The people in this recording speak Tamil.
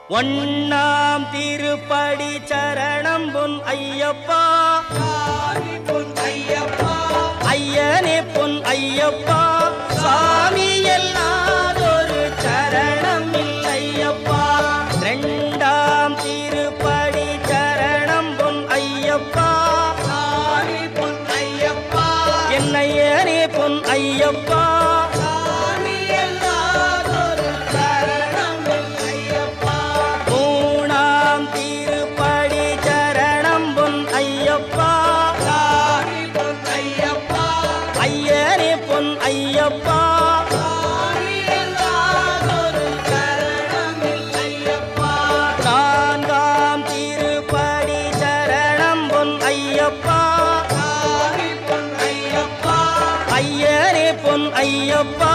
ஒண்ணாம் திருப்படி சரணம் பொன் ஐயப்பா, பொன் ஐயப்பா, ஐயனே பொன் ஐயப்பா, சாமி எல்லாதொரு சரணம் இல்லையப்பா. இரண்டாம் திருப்படி சரணம் பொன் ஐயப்பா, பொன் ஐயப்பா, என்னையனே பொன் ஐயப்பா, சாமி எல்லாதொரு சரணம் பொன் ஐயப்பா. மூணாம் திருப்படி சரணம் பொன் ஐயப்பா, பொன் ஐயப்பா, ஐயனே பொன் ஐயப்பா, சாமி எல்லாதொரு சரணம் ஐயப்பா. நான்காம் திருப்படி சரணம் பொன் ஐயப்பா, பொன் ஐயப்பா, ஐயனே பொன் ஐயப்பா,